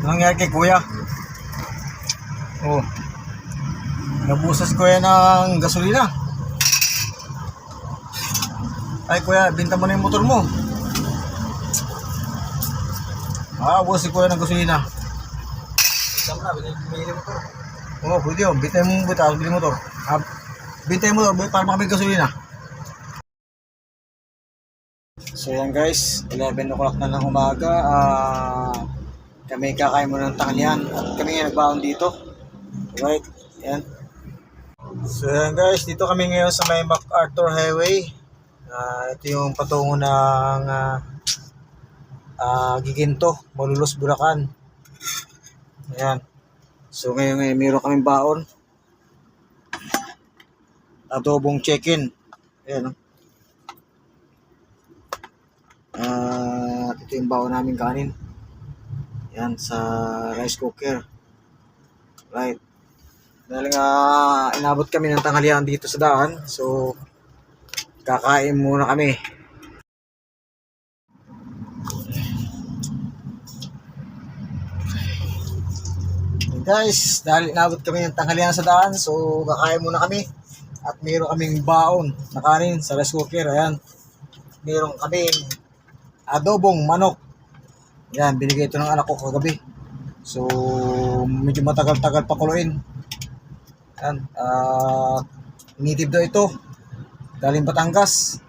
Anong nangyari kay kuya? Oh. Nabusas kuya ng gasolina. Ay kuya, binta mo na yung motor mo. Ubos si kuya ng gasolina. Isang na, binili motor. Oo, pwede yun. Bintay mo buta, bili motor. Bintay mo motor para makabili gasolina. So yan guys, 11 o'clock na ng umaga. Kami kakain muna ng tanghalian at kami nga nagbaon dito. Right, yan. So yan guys, dito kami ngayon sa may MacArthur Highway. Ito yung patungo ng Giginto, Malolos, Bulacan. Ayan. So ngayon meron kaming baon. Adobong chicken. Ayan. Ito yung baon namin kanin. Ayan, sa rice cooker. Right. Dahil nga inabot kami ng tanghalian dito sa daan. So kakain muna kami. Guys, dahil inabot kami ng tanghalian sa daan, so kakain muna kami. At mayroon kaming baon na kanin sa rice cooker. Ayan. Mayroon kaming adobong manok. Ayan, binigay ito ng anak ko kagabi. So, medyo matagal-tagal pa kuluin. Ayan, native daw ito. Galing Batangas.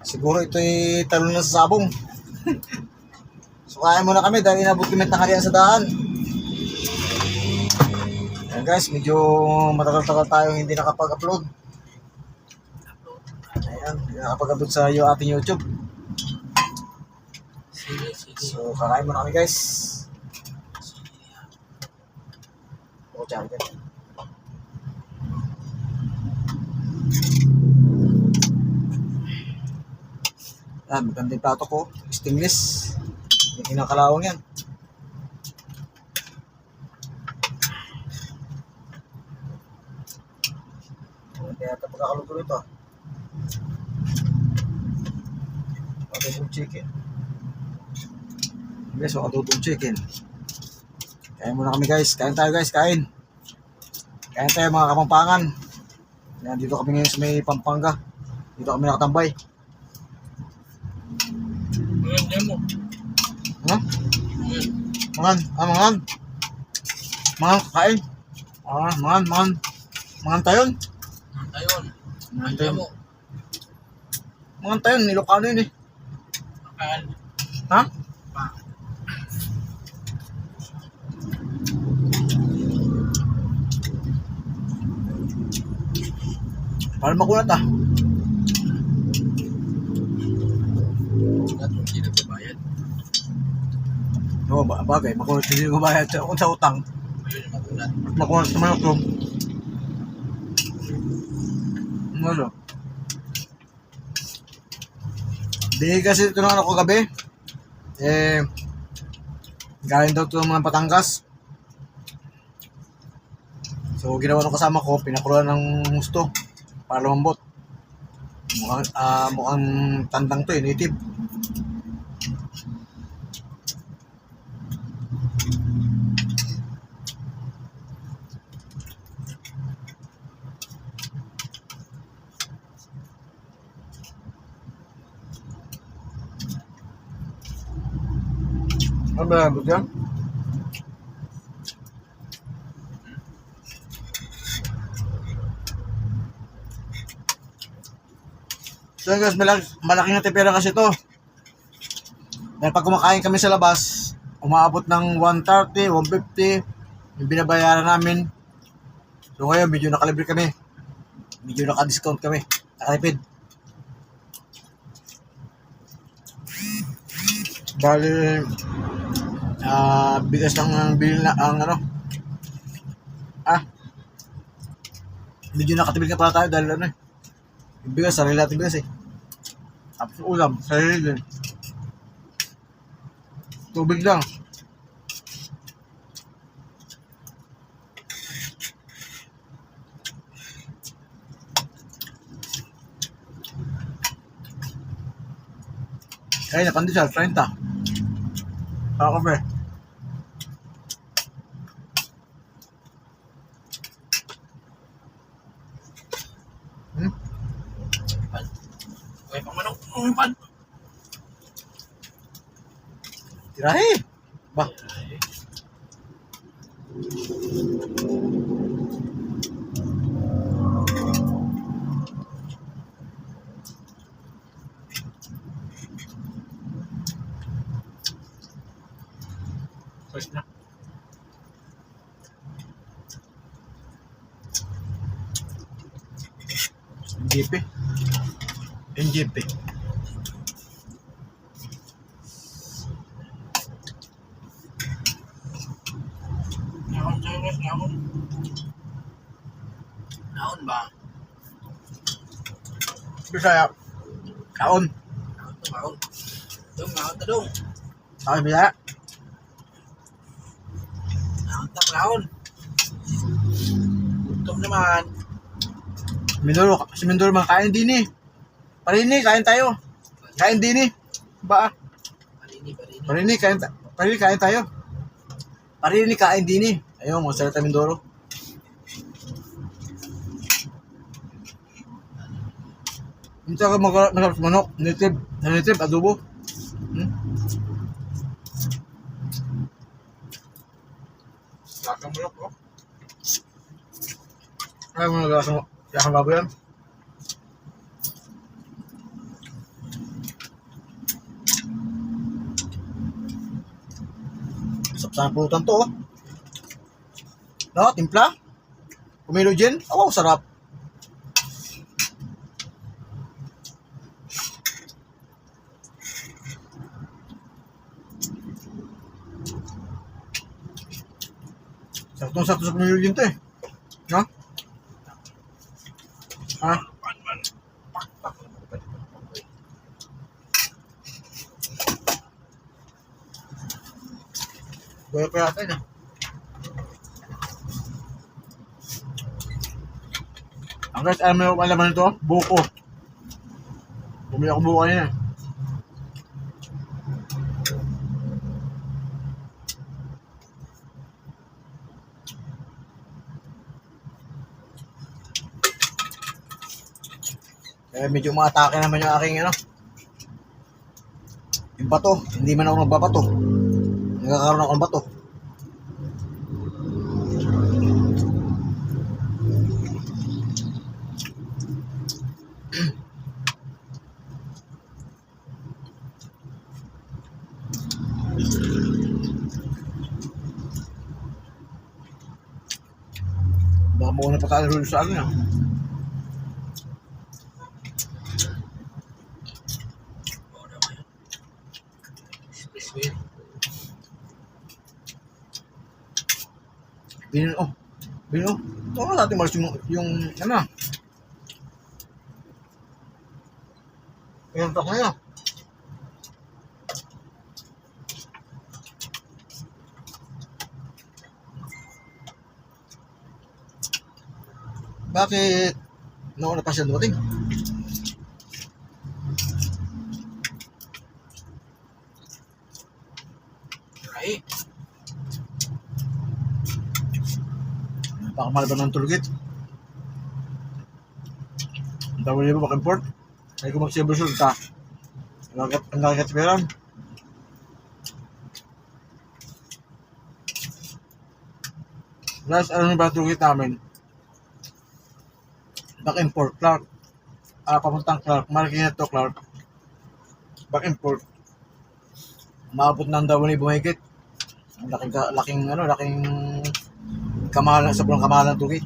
Siguro ito ay talon na sa sabong. So, kain muna kami dahil inabot kami ng tanghalian sa daan. Ayan guys, medyo matagal-tagal tayo hindi nakapag-upload. Ayan, hindi nakapag-upload sa ating YouTube. So, kakain muna kami guys. O, charger. Ayan, maganda yung plato ko. Stainless. Hindi kinakalawang yan. Kaya ito pagkakaluto nito. Adobong chicken. Yes, adobong chicken. Kain muna kami guys. Kain tayo guys, kain. Kain tayo mga Kapampangan. Yan, dito kami ngayon sa may Pampanga. Dito kami nakatambay. Mangan, kain. Mangan tayon. Mangan tayon, Ilocano yun eh. Ha? Para makunat ah. Hindi nagbabayad. Oo, bagay, makunat hindi ko bayad sa utang. Ayun, makunat. Makunat sa manok ko. Ano? Di kasi ito ng anak ko gabi. Galing daw ito ng mga Batangas. So, ginawa ng kasama ko, pinakuluan ng gusto para lumambot. Mukhang tandang to eh, native. Ano ba labot yan? So guys, malaking na tipera kasi to. Dahil pag kumakain kami sa labas, umaabot ng 130, 150 yung binabayaran namin. So ngayon, medyo nakalibre kami. Medyo naka-discount kami. Nakalipid. Dahil bigas ng bilhin na ang ano. Medyo nakatipid ka pala tayo dahil ano eh. Yung bigas, sarili natin bigas eh. Tapos yung ulam, sarili din. Tubig lang. Kaya na pandesal, 30. Para kape. yung pan. Tirahin. Ba? First na. NGP. NGP. Naon, Chinese, naon. Naon ba? Bisaya. Kaon. Naon to, naon. Dong, naon to, dong. Kaon Bisaya. Naon to, naon. Gutom naman. Si Mindoro man kain din eh. Parini, kain tayo. Kain din eh. Ba? Parini, parini. Parini, kain tayo. Parini, kain din eh. Ayun, mga salita Mindoro. Ito ka masarap sa manok. Native, adobo. Laka mo lang po. Ay, mga lasang baboy yan. Sarap sa pulutan to, oh. No, timpla. Kumilo dyan. Oh, sarap. Sakto sa kumilo dyan to eh. No? Ha? Pan man. Pak. Gaya pa yata yun ah. Ang guys, alam mo yung alaman nito? Buko. Bumili ako buko kanina. Medyo umatake naman yung aking yung bato. Hindi man ako nagbabato. Nagkakaroon ako ng bato. Baka mauna pa tayo sa akin ah. Sweet. Binin. Ito natin malas yung ano. Yung tok na yun. Bakit nauna pa siya dumating? Ay. Baka malaban ng tulgit. Ang tawag niyo ba baka import? Ay kung magsibusog ka. Ang nakakatipiran. Guys, ano yung ba tulgit namin? Back import, Clark. Papuntang Clark. Marking na to, Clark. Back import. Maabot ng daw ni bumigit. Ang laking kamahalan, sobrang kamahalan ng tugit.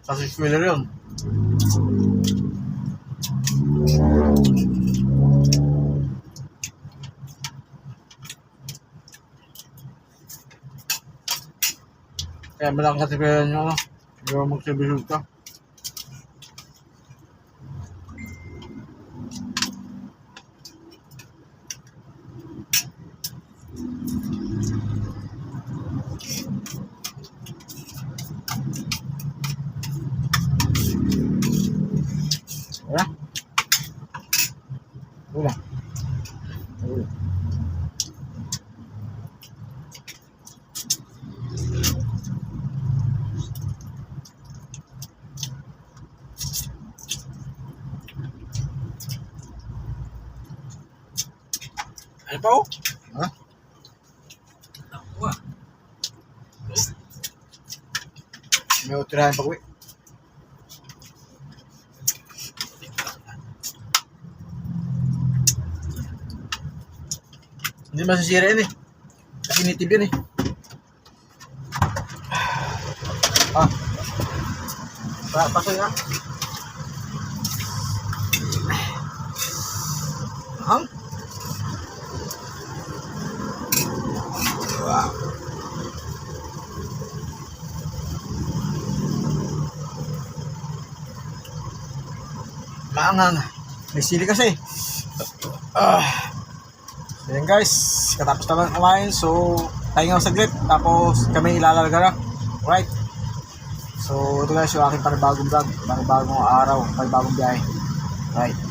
Sa 6-wheeler yun. Kaya malaking katipiran nyo, yung magsibisog ka. Wala. Wala. Wala. Ano pa oh? Ha? Ako ah. May utirahan pag uwi. Hindi masisira yan eh. Kasi nitib yan eh. Ah. Pasoy nga. Hang? Wow. Maangang. May sili kasi. Ayan guys, katapos naman kumain, so tayo nga saglit, tapos kami ilalarga na. Alright. So ito guys yung aking panibagong vlog, panibagong araw, panibagong biyahe. Right.